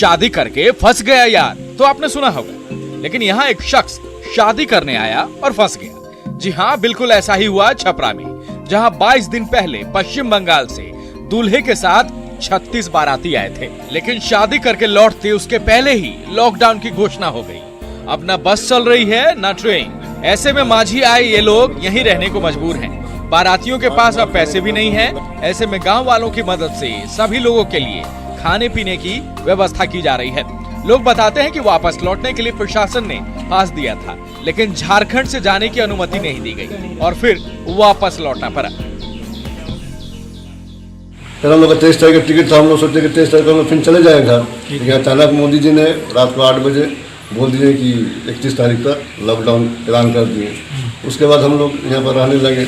शादी करके फंस गया यार, तो आपने सुना होगा। लेकिन यहाँ एक शख्स शादी करने आया और फंस गया। जी हाँ, बिल्कुल ऐसा ही हुआ छपरा में, जहाँ 22 दिन पहले पश्चिम बंगाल से दूल्हे के साथ 36 बाराती आए थे। लेकिन शादी करके लौटते उसके पहले ही लॉकडाउन की घोषणा हो गई। अब न बस चल रही है न ट्रेन। ऐसे में माझी आए ये लोग यहीं रहने को मजबूर हैं। बारातियों के पास अब पैसे भी नहीं है। ऐसे में गांव वालों की मदद से सभी लोगों के लिए खाने पीने की व्यवस्था की जा रही है। लोग बताते हैं कि वापस लौटने के लिए प्रशासन ने पास दिया था, लेकिन झारखंड से जाने की अनुमति नहीं दी गई और फिर वापस लौटना पड़ा। फिर हम लोग का 23 तारीख का टिकट था, हम लोग सोचे कि 23 तारीख को फिर चले जाएगा। लेकिन अचानक मोदी जी ने रात को 8 बजे बोल दिए कि 31 तारीख तक लॉकडाउन ऐलान कर दिए। उसके बाद हम लोग यहाँ पर रहने लगे।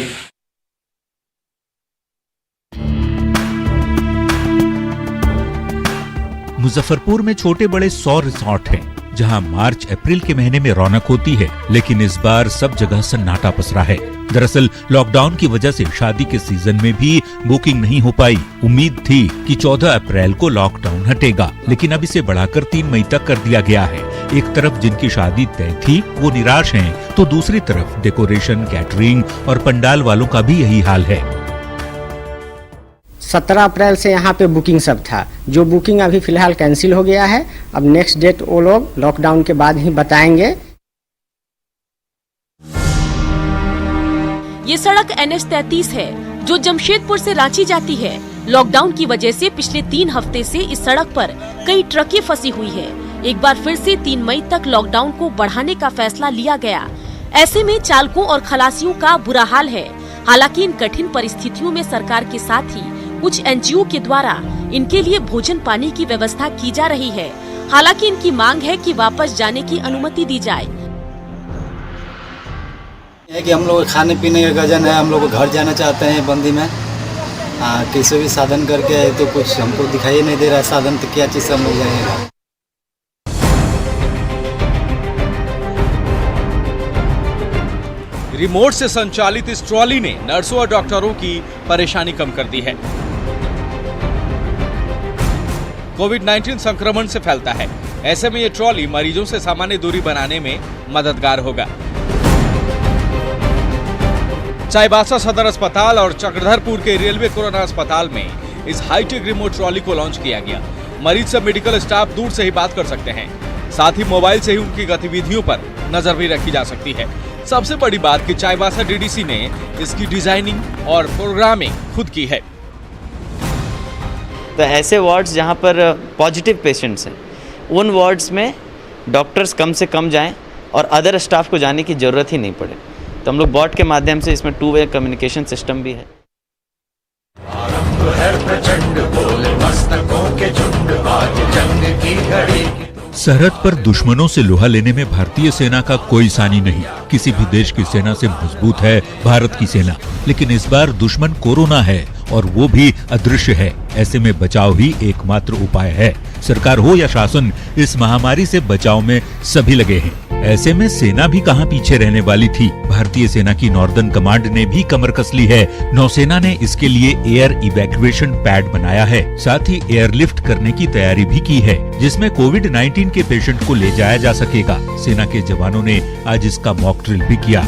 मुजफ्फरपुर में छोटे बड़े 100 रिसोर्ट हैं, जहां मार्च अप्रैल के महीने में रौनक होती है, लेकिन इस बार सब जगह सन्नाटा पसरा है। दरअसल लॉकडाउन की वजह से शादी के सीजन में भी बुकिंग नहीं हो पाई। उम्मीद थी कि 14 अप्रैल को लॉकडाउन हटेगा, लेकिन अब इसे बढ़ाकर 3 मई तक कर दिया गया है। एक तरफ जिनकी शादी तय थी वो निराश हैं, तो दूसरी तरफ डेकोरेशन, कैटरिंग और पंडाल वालों का भी यही हाल है। 17 अप्रैल से यहाँ पे बुकिंग सब था, जो बुकिंग अभी फिलहाल कैंसिल हो गया है। अब नेक्स्ट डेट वो लोग लॉकडाउन के बाद ही बताएंगे। ये सड़क NH-33 है, जो जमशेदपुर से रांची जाती है। लॉकडाउन की वजह से पिछले 3 हफ्ते से इस सड़क पर कई ट्रकें फंसी हुई है। एक बार फिर से 3 मई तक लॉकडाउन को बढ़ाने का फैसला लिया गया। ऐसे में चालकों और खलासियों का बुरा हाल है। हालांकि इन कठिन परिस्थितियों में सरकार के साथ ही कुछ NGO के द्वारा इनके लिए भोजन पानी की व्यवस्था की जा रही है। हालांकि इनकी मांग है कि वापस जाने की अनुमति दी जाए। है कि हम लोग खाने पीने का गजन है, हम लोग घर जाना चाहते हैं बंदी में। किसी भी साधन करके आए तो कुछ हमको दिखाई नहीं दे रहा है साधन, तो क्या चीज़ से हम लोग जाएंगे। रिमोट से संचालित इस ट्रॉली ने नर्सों और डॉक्टरों की परेशानी कम कर दी है। कोविड-19 संक्रमण से फैलता है, ऐसे में ये ट्रॉली मरीजों से सामान्य दूरी बनाने में मददगार होगा। चाईबासा सदर अस्पताल और चक्रधरपुर के रेलवे कोरोना अस्पताल में इस हाईटेक रिमोट ट्रॉली को लॉन्च किया गया। मरीज से मेडिकल स्टाफ दूर से ही बात कर सकते हैं, साथ ही मोबाइल से ही उनकी गतिविधियों पर नजर भी रखी जा सकती है। सबसे बड़ी बात कि चाईबासा DDC ने इसकी डिजाइनिंग और प्रोग्रामिंग खुद की है। तो ऐसे वार्ड्स जहां पर पॉजिटिव पेशेंट्स हैं, उन वार्ड्स में डॉक्टर्स कम से कम जाएं और अदर स्टाफ को जाने की ज़रूरत ही नहीं पड़े। तो हम लोग बॉट के माध्यम से इसमें 2 वे कम्युनिकेशन सिस्टम भी है। सरहद पर दुश्मनों से लोहा लेने में भारतीय सेना का कोई सानी नहीं। किसी भी देश की सेना से मजबूत है भारत की सेना, लेकिन इस बार दुश्मन कोरोना है और वो भी अदृश्य है। ऐसे में बचाव ही एकमात्र उपाय है। सरकार हो या शासन, इस महामारी से बचाव में सभी लगे हैं। ऐसे में सेना भी कहां पीछे रहने वाली थी। भारतीय सेना की नॉर्दर्न कमांड ने भी कमर कस ली है। नौसेना ने इसके लिए एयर इवैक्यूएशन पैड बनाया है, साथ ही एयरलिफ्ट करने की तैयारी भी की है, जिसमें कोविड-19 के पेशेंट को ले जाया जा सकेगा। सेना के जवानों ने आज इसका मॉक ड्रिल भी किया।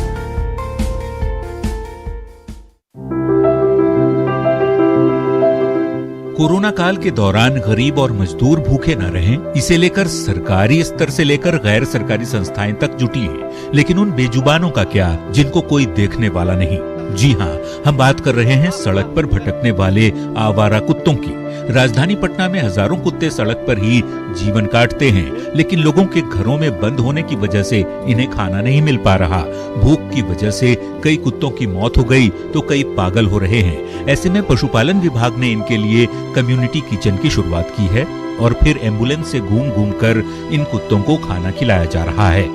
कोरोना काल के दौरान गरीब और मजदूर भूखे न रहें, इसे लेकर सरकारी स्तर से लेकर गैर सरकारी संस्थाएं तक जुटी हैं। लेकिन उन बेजुबानों का क्या, जिनको कोई देखने वाला नहीं। जी हाँ, हम बात कर रहे हैं सड़क पर भटकने वाले आवारा कुत्तों की। राजधानी पटना में हजारों कुत्ते सड़क पर ही जीवन काटते हैं, लेकिन लोगों के घरों में बंद होने की वजह से इन्हें खाना नहीं मिल पा रहा। भूख की वजह से कई कुत्तों की मौत हो गई तो कई पागल हो रहे हैं। ऐसे में पशुपालन विभाग ने इनके लिए कम्युनिटी किचन की शुरुआत की है और फिर एम्बुलेंस से घूम घूम कर इन कुत्तों को खाना खिलाया जा रहा है।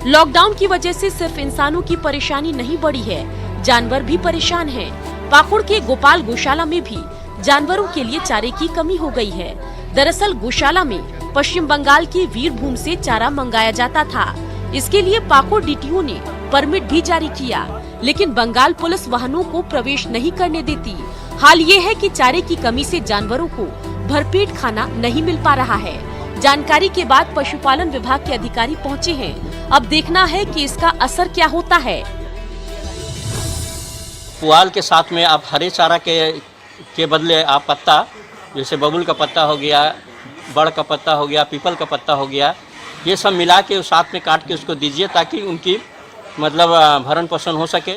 लॉकडाउन की वजह से सिर्फ इंसानों की परेशानी नहीं बढ़ी है, जानवर भी परेशान हैं। पाकुड़ के गोपाल गौशाला में भी जानवरों के लिए चारे की कमी हो गई है। दरअसल गौशाला में पश्चिम बंगाल की वीरभूम से चारा मंगाया जाता था। इसके लिए पाकुड़ DTO ने परमिट भी जारी किया, लेकिन बंगाल पुलिस वाहनों को प्रवेश नहीं करने देती। हाल ये है कि चारे की कमी से जानवरों को भरपेट खाना नहीं मिल पा रहा है। जानकारी के बाद पशुपालन विभाग के अधिकारी पहुंचे हैं। अब देखना है कि इसका असर क्या होता है। पुआल के साथ में आप हरे चारा के बदले आप पत्ता, जैसे बबूल का पत्ता हो गया, बड़ का पत्ता हो गया, पीपल का पत्ता हो गया, ये सब मिला के साथ में काट के उसको दीजिए ताकि उनकी मतलब भरण पोषण हो सके।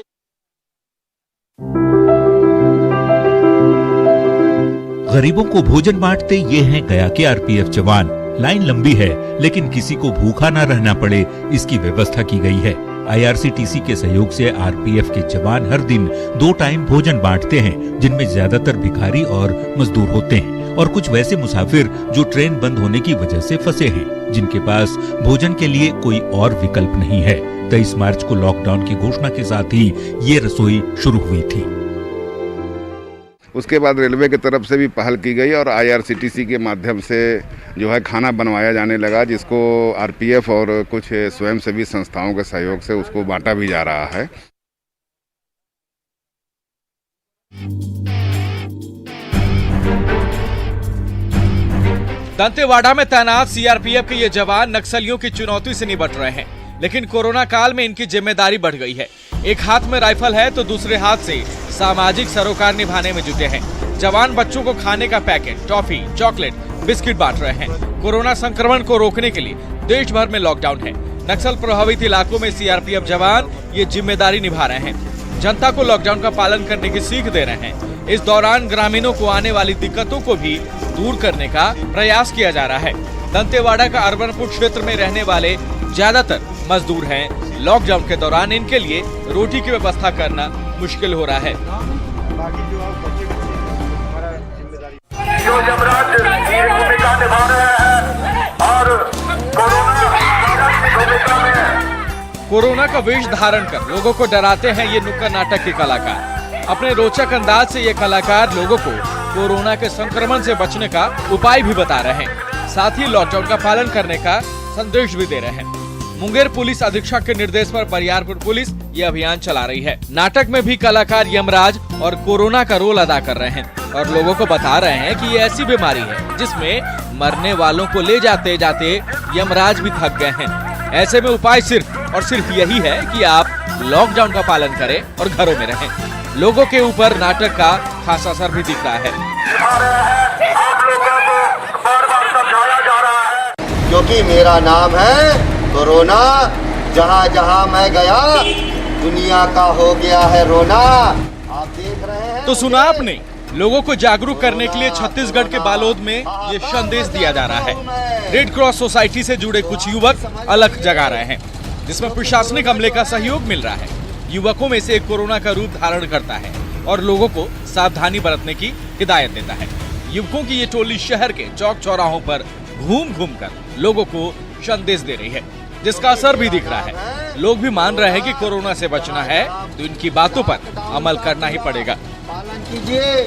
गरीबों को भोजन बांटते ये हैं गया के आरपीएफ जवान। लाइन लंबी है लेकिन किसी को भूखा न रहना पड़े इसकी व्यवस्था की गई है। आईआरसीटीसी के सहयोग से आरपीएफ के जवान हर दिन 2 टाइम भोजन बांटते हैं, जिनमें ज्यादातर भिखारी और मजदूर होते हैं और कुछ वैसे मुसाफिर जो ट्रेन बंद होने की वजह से फंसे हैं, जिनके पास भोजन के लिए कोई और विकल्प नहीं है। 23 मार्च को लॉकडाउन की घोषणा के साथ ही ये रसोई शुरू हुई थी। उसके बाद रेलवे की तरफ से भी पहल की गई और आईआरसीटीसी के माध्यम से जो है खाना बनवाया जाने लगा, जिसको आरपीएफ और कुछ स्वयंसेवी संस्थाओं के सहयोग से उसको बांटा भी जा रहा है। दंतेवाड़ा में तैनात सीआरपीएफ के ये जवान नक्सलियों की चुनौती से निपट रहे हैं, लेकिन कोरोना काल में इनकी जिम्मेदारी बढ़ गई है। एक हाथ में राइफल है तो दूसरे हाथ से सामाजिक सरोकार निभाने में जुटे हैं। जवान बच्चों को खाने का पैकेट, टॉफी, चॉकलेट, बिस्किट बांट रहे हैं। कोरोना संक्रमण को रोकने के लिए देश भर में लॉकडाउन है। नक्सल प्रभावित इलाकों में सीआरपीएफ जवान ये जिम्मेदारी निभा रहे हैं। जनता को लॉकडाउन का पालन करने की सीख दे रहे हैं। इस दौरान ग्रामीणों को आने वाली दिक्कतों को भी दूर करने का प्रयास किया जा रहा है। दंतेवाड़ा का अर्बनपुर क्षेत्र में रहने वाले ज्यादातर मजदूर हैं। लॉकडाउन के दौरान इनके लिए रोटी की व्यवस्था करना मुश्किल हो रहा है। जो यमराज की भूमिका निभा रहे हैं और कोरोना का वेश धारण कर लोगों को डराते हैं ये नुक्कड़ नाटक के कलाकार। अपने रोचक अंदाज से ये कलाकार लोगों को कोरोना के संक्रमण से बचने का उपाय भी बता रहे हैं, साथ ही लॉकडाउन का पालन करने का संदेश भी दे रहे हैं। मुंगेर पुलिस अधीक्षक के निर्देश पर बरियारपुर पुलिस ये अभियान चला रही है। नाटक में भी कलाकार यमराज और कोरोना का रोल अदा कर रहे हैं और लोगों को बता रहे हैं कि ये ऐसी बीमारी है जिसमें मरने वालों को ले जाते जाते यमराज भी थक गए हैं। ऐसे में उपाय सिर्फ और सिर्फ यही है कि आप लॉकडाउन का पालन करें और घरों में रहें। लोगों के ऊपर नाटक का खासा असर भी दिख रहा है। क्योंकि मेरा नाम है कोरोना, जहाँ जहाँ मैं गया दुनिया का हो गया है रोना। आप देख रहे हैं। तो सुना आपने, लोगों को जागरूक करने के लिए छत्तीसगढ़ के बालोद में ये संदेश दिया जा रहा है। रेड क्रॉस सोसाइटी से जुड़े कुछ युवक अलख जगा रहे हैं, जिसमें प्रशासनिक अमले का सहयोग मिल रहा है। युवकों में से एक कोरोना का रूप धारण करता है और लोगों को सावधानी बरतने की हिदायत देता है। युवकों की ये टोली शहर के चौक चौराहों पर घूम घूम कर लोगों को संदेश दे रही है, जिसका असर भी दिख रहा है। लोग भी मान रहे हैं कि कोरोना से बचना है तो इनकी बातों पर अमल करना ही पड़ेगा। पालन कीजिए,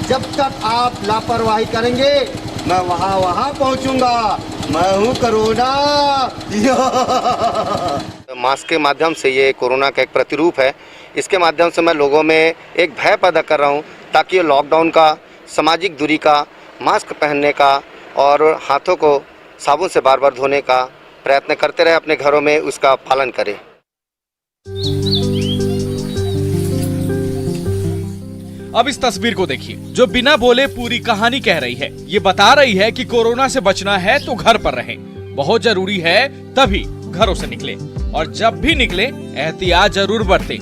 जब तक आप लापरवाही करेंगे मैं वहाँ पहुँचूंगा। मैं हूँ कोरोना। मास्क के माध्यम से ये कोरोना का एक प्रतिरूप है। इसके माध्यम से मैं लोगों में एक भय पैदा कर रहा हूँ ताकि लॉकडाउन का, सामाजिक दूरी का, मास्क पहनने का और हाथों को साबुन से बार बार धोने का प्रयत्न करते रहे, अपने घरों में उसका पालन करें। अब इस तस्वीर को देखिए, जो बिना बोले पूरी कहानी कह रही है। ये बता रही है कि कोरोना से बचना है तो घर पर रहें, बहुत जरूरी है तभी घरों से निकले और जब भी निकले एहतियात जरूर बरतें।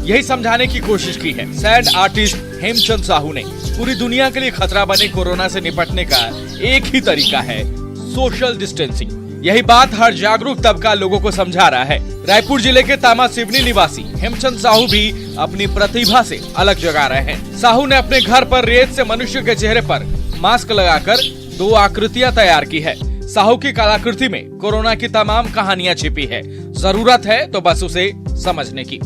यही समझाने की कोशिश की है सैड आर्टिस्ट हेमचंद साहू ने। पूरी दुनिया के लिए खतरा बने कोरोना से निपटने का एक ही तरीका है, सोशल डिस्टेंसिंग। यही बात हर जागरूक तबका लोगों को समझा रहा है। रायपुर जिले के तामा सिवनी निवासी हेमचंद साहू भी अपनी प्रतिभा से अलग जगा रहे हैं। साहू ने अपने घर पर रेत से मनुष्य के चेहरे पर मास्क लगाकर 2 आकृतियां तैयार की है। साहू की कलाकृति में कोरोना की तमाम कहानियां छिपी है। जरूरत है तो बस उसे समझने की।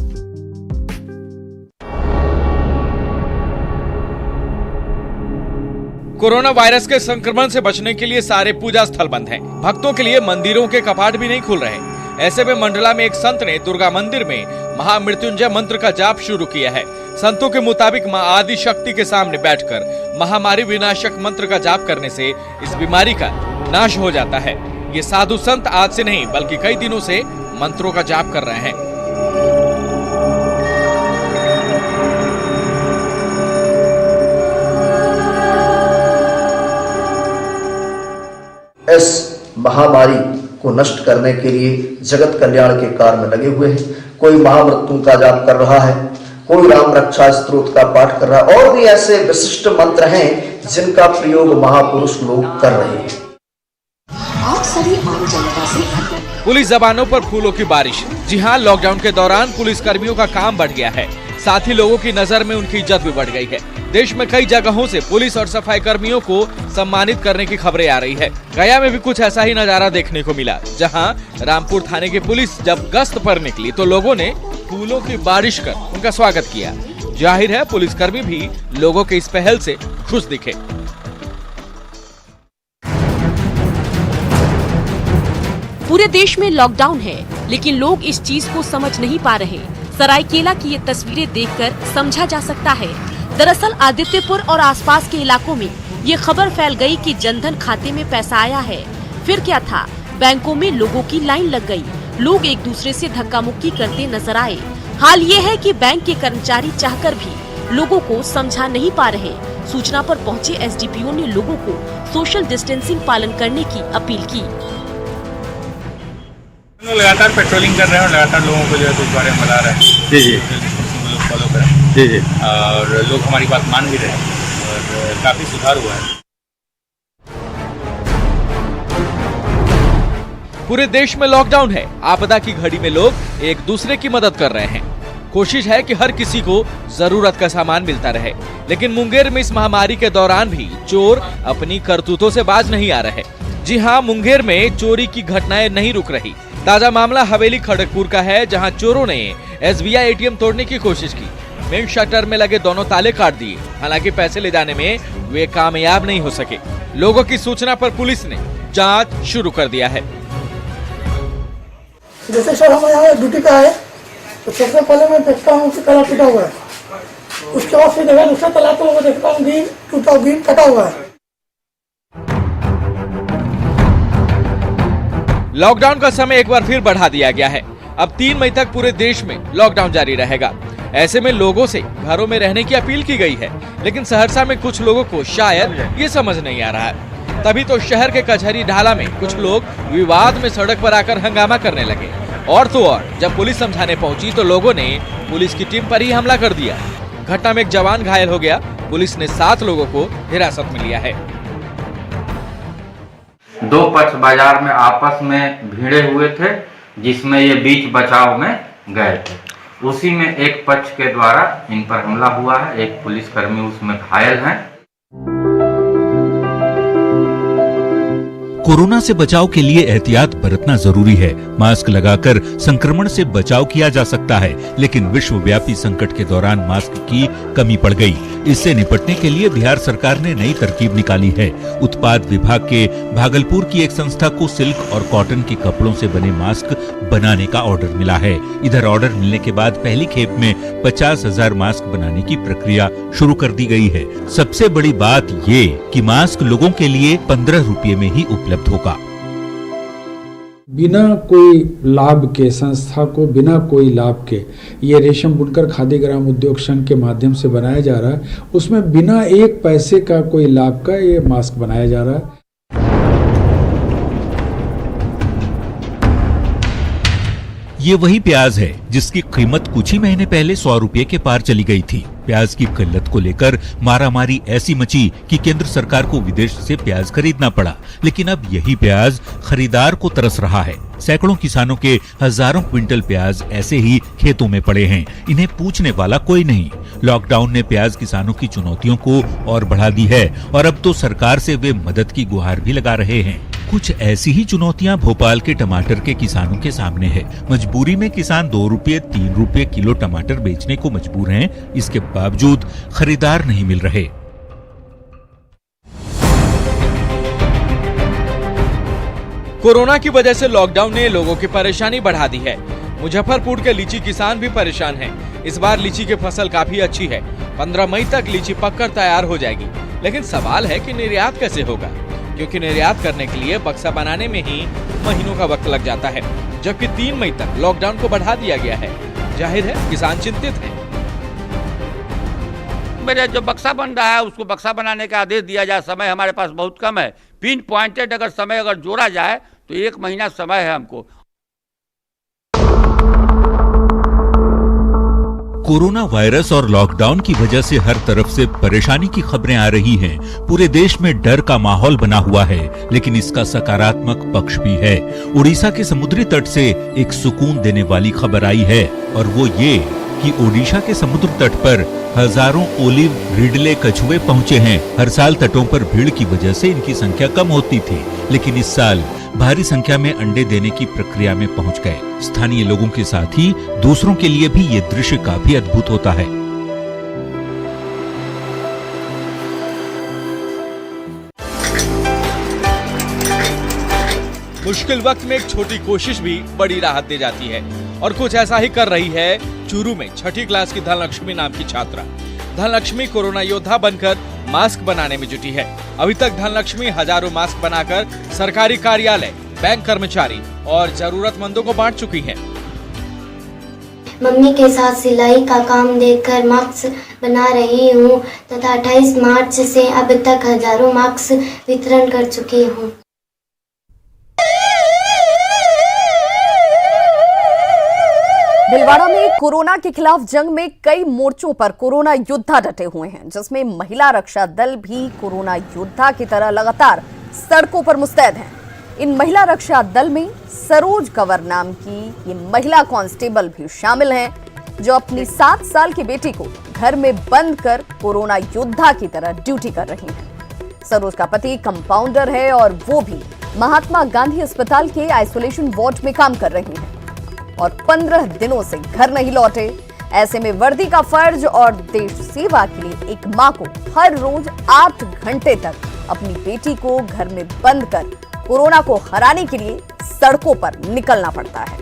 कोरोना वायरस के संक्रमण से बचने के लिए सारे पूजा स्थल बंद हैं। भक्तों के लिए मंदिरों के कपाट भी नहीं खुल रहे। ऐसे में मंडला में एक संत ने दुर्गा मंदिर में महामृत्युंजय मंत्र का जाप शुरू किया है। संतों के मुताबिक मां आदि शक्ति के सामने बैठकर महामारी विनाशक मंत्र का जाप करने से इस बीमारी का नाश हो जाता है। ये साधु संत आज से नहीं बल्कि कई दिनों से मंत्रों का जाप कर रहे हैं। इस महामारी को नष्ट करने के लिए जगत कल्याण के कार्य में लगे हुए हैं। कोई महामृत्यु का जाप कर रहा है, कोई राम रक्षा स्तोत्र का पाठ कर रहा है, और भी ऐसे विशिष्ट मंत्र हैं जिनका प्रयोग महापुरुष लोग कर रहे हैं। आप सभी आम जनता से पुलिस जवानों पर फूलों की बारिश। जी हां, लॉकडाउन के दौरान पुलिस कर्मियों का काम बढ़ गया है, साथ ही लोगों की नजर में उनकी इज्जत भी बढ़ गई है। देश में कई जगहों से पुलिस और सफाई कर्मियों को सम्मानित करने की खबरें आ रही है। गया में भी कुछ ऐसा ही नजारा देखने को मिला, जहां रामपुर थाने की पुलिस जब गश्त पर निकली तो लोगों ने फूलों की बारिश कर उनका स्वागत किया। जाहिर है पुलिसकर्मी भी लोगों के इस पहल से खुश दिखे। पूरे देश में लॉकडाउन है, लेकिन लोग इस चीज को समझ नहीं पा रहे। सरायकेला की ये तस्वीरें देखकर समझा जा सकता है। दरअसल आदित्यपुर और आसपास के इलाकों में ये खबर फैल गई कि जनधन खाते में पैसा आया है। फिर क्या था, बैंकों में लोगों की लाइन लग गई। लोग एक दूसरे से धक्का मुक्की करते नजर आए। हाल ये है कि बैंक के कर्मचारी चाहकर भी लोगों को समझा नहीं पा रहे। सूचना पर पहुंचे एसडीपीओ ने लोगों को सोशल डिस्टेंसिंग पालन करने की अपील की। लगातार पेट्रोलिंग कर रहे हैं और लगातार लोगों को जो है इस बारे में बता रहे हैं। जी जी, लोग फॉलो करें। जी जी, और लोग हमारी बात मान भी रहे हैं और काफी सुधार हुआ है। पूरे देश में लॉकडाउन है। आपदा की घड़ी में लोग एक दूसरे की मदद कर रहे हैं। कोशिश है कि हर किसी को जरूरत का सामान मिलता रहे, लेकिन मुंगेर में इस महामारी के दौरान भी चोर अपनी करतूतों से बाज नहीं आ रहे। जी हां, मुंगेर में चोरी की घटनाएं नहीं रुक रही। ताजा मामला हवेली खड़गपुर का है, जहां चोरों ने एसबीआई एटीएम तोड़ने की कोशिश की। मेन शटर में लगे दोनों ताले काट दिए। हालांकि पैसे ले जाने में वे कामयाब नहीं हो सके। लोगों की सूचना पर पुलिस ने जांच शुरू कर दिया है। जैसे सर हम यहाँ ड्यूटी का है तो सबसे पहले मैं देखता हूँ कि ताला टूटा हुआ है। उसके बाद फिर दूसरा ताला तो मैं देखता हूँ बीम कटा हुआ है। लॉकडाउन का समय एक बार फिर बढ़ा दिया गया है। अब 3 मई तक पूरे देश में लॉकडाउन जारी रहेगा। ऐसे में लोगों से घरों में रहने की अपील की गई है, लेकिन सहरसा में कुछ लोगों को शायद ये समझ नहीं आ रहा है। तभी तो शहर के कचहरी ढाला में कुछ लोग विवाद में सड़क पर आकर हंगामा करने लगे। और तो और जब पुलिस समझाने पहुंची तो लोगों ने पुलिस की टीम पर ही हमला कर दिया। घटना में एक जवान घायल हो गया। पुलिस ने 7 लोगों को हिरासत में लिया है। 2 पक्ष बाजार में आपस में भिड़े हुए थे, जिसमें ये बीच बचाव में गए थे। उसी में एक पक्ष के द्वारा इन पर हमला हुआ है। एक पुलिसकर्मी उसमें घायल हैं। कोरोना से बचाव के लिए एहतियात बरतना जरूरी है। मास्क लगाकर संक्रमण से बचाव किया जा सकता है, लेकिन विश्वव्यापी संकट के दौरान मास्क की कमी पड़ गई। इससे निपटने के लिए बिहार सरकार ने नई तरकीब निकाली है। उत्पाद विभाग के भागलपुर की एक संस्था को सिल्क और कॉटन के कपड़ों से बने मास्क बनाने का ऑर्डर मिला है। इधर ऑर्डर मिलने के बाद पहली खेप में 50,000 मास्क बनाने की प्रक्रिया शुरू कर दी गई है। सबसे बड़ी बात ये कि मास्क लोगों के लिए 15 रुपये में ही उपलब्ध होगा। बिना कोई लाभ के, संस्था को बिना कोई लाभ के ये रेशम बुनकर खादी ग्राम उद्योग संघ के माध्यम से बनाया जा रहा है। उसमें बिना 1 पैसे का कोई लाभ का ये मास्क बनाया जा रहा है। ये वही प्याज है जिसकी कीमत कुछ ही महीने पहले 100 रुपये के पार चली गई थी। प्याज की किल्लत को लेकर मारामारी ऐसी मची कि केंद्र सरकार को विदेश से प्याज खरीदना पड़ा। लेकिन अब यही प्याज खरीदार को तरस रहा है। सैकड़ों किसानों के हजारों क्विंटल प्याज ऐसे ही खेतों में पड़े हैं। इन्हें पूछने वाला कोई नहीं। लॉकडाउन ने प्याज किसानों की चुनौतियों को और बढ़ा दी है और अब तो सरकार से वे मदद की गुहार भी लगा रहे हैं। कुछ ऐसी ही चुनौतियां भोपाल के टमाटर के किसानों के सामने है। मजबूरी में किसान 2 रुपये 3 रुपये किलो टमाटर बेचने को मजबूर हैं। इसके बावजूद खरीदार नहीं मिल रहे। कोरोना की वजह से लॉकडाउन ने लोगों की परेशानी बढ़ा दी है। मुजफ्फरपुर के लीची किसान भी परेशान हैं। इस बार लीची की फसल काफी अच्छी है। 15 मई तक लीची पककर तैयार हो जाएगी, लेकिन सवाल है कि निर्यात कैसे होगा, क्योंकि निर्यात करने के लिए बक्सा बनाने में ही महीनों का वक्त लग जाता है, जबकि 3 मई तक लॉकडाउन को बढ़ा दिया गया है। जाहिर है किसान चिंतित हैं। मेरे जो बक्सा बन रहा है उसको बक्सा बनाने का आदेश दिया जाए। समय हमारे पास बहुत कम है। पिन पॉइंटेड अगर समय अगर जोड़ा जाए तो 1 महीना समय है हमको। कोरोना वायरस और लॉकडाउन की वजह से हर तरफ से परेशानी की खबरें आ रही हैं। पूरे देश में डर का माहौल बना हुआ है, लेकिन इसका सकारात्मक पक्ष भी है। उड़ीसा के समुद्री तट से एक सुकून देने वाली खबर आई है, और वो ये कि ओडिशा के समुद्र तट पर हजारों ओलिव रिडले कछुए पहुंचे हैं। हर साल तटों पर भीड़ की वजह से इनकी संख्या कम होती थी, लेकिन इस साल भारी संख्या में अंडे देने की प्रक्रिया में पहुंच गए। स्थानीय लोगों के साथ ही दूसरों के लिए भी ये दृश्य काफी अद्भुत होता है। मुश्किल वक्त में एक छोटी कोशिश भी बड़ी राहत दे जाती है, और कुछ ऐसा ही कर रही है चूरू में 6ठी क्लास की धनलक्ष्मी नाम की छात्रा। धनलक्ष्मी कोरोना योद्धा बनकर मास्क बनाने में जुटी है। अभी तक धनलक्ष्मी हजारों मास्क बनाकर सरकारी कार्यालय, बैंक कर्मचारी और जरूरतमंदों को बांट चुकी है। मम्मी के साथ सिलाई का काम देखकर मास्क बना रही हूँ तथा 28 मार्च से अब तक हजारों मास्क वितरण कर चुकी हूँ। भीलवाड़ा में कोरोना के खिलाफ जंग में कई मोर्चों पर कोरोना योद्धा डटे हुए हैं, जिसमें महिला रक्षा दल भी कोरोना योद्धा की तरह लगातार सड़कों पर मुस्तैद हैं। इन महिला रक्षा दल में सरोज कंवर नाम की ये महिला कांस्टेबल भी शामिल हैं, जो अपनी 7 साल की बेटी को घर में बंद कर कोरोना योद्धा की तरह ड्यूटी कर रही हैं। सरोज का पति कंपाउंडर है और वो भी महात्मा गांधी अस्पताल के आइसोलेशन वार्ड में काम कर रही हैं और 15 दिनों से घर नहीं लौटे। ऐसे में वर्दी का फर्ज और देश सेवा के लिए एक मां को हर रोज 8 घंटे तक अपनी बेटी को घर में बंद कर कोरोना को हराने के लिए सड़कों पर निकलना पड़ता है।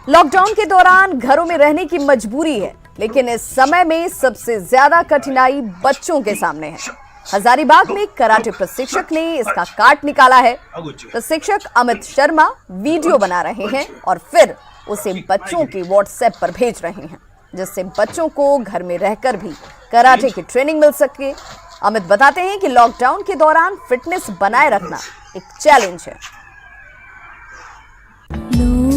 लॉकडाउन के दौरान घरों में रहने की मजबूरी है, लेकिन इस समय में सबसे ज्यादा कठिनाई बच्चों के सामने है। हजारीबाग में कराटे प्रशिक्षक ने इसका काट निकाला है। प्रशिक्षक अमित शर्मा वीडियो बना रहे हैं और फिर उसे बच्चों के व्हाट्सएप पर भेज रहे हैं, जिससे बच्चों को घर में रहकर भी कराटे की ट्रेनिंग मिल सके। अमित बताते हैं कि लॉकडाउन के दौरान फिटनेस बनाए रखना एक चैलेंज है।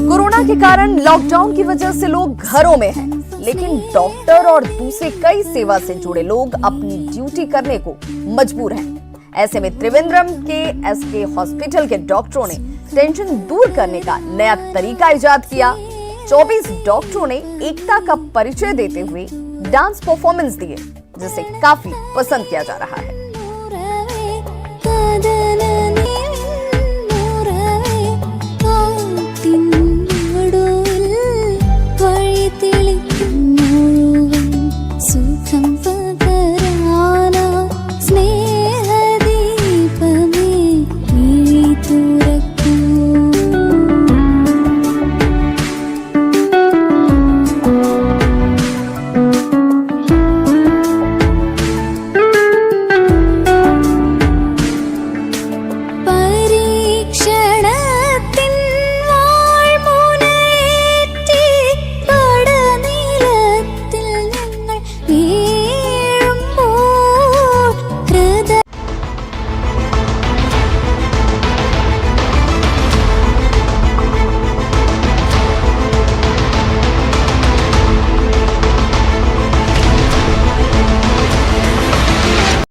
कोरोना के कारण लॉकडाउन की वजह से लोग घरों में हैं, लेकिन डॉक्टर और दूसरे कई सेवा से जुड़े लोग अपनी ड्यूटी करने को मजबूर हैं। ऐसे में त्रिवेंद्रम के एसके हॉस्पिटल के डॉक्टरों ने टेंशन दूर करने का नया तरीका इजाद किया। 24 डॉक्टरों ने एकता का परिचय देते हुए डांस परफॉर्मेंस दिए, जिसे काफी पसंद किया जा रहा है।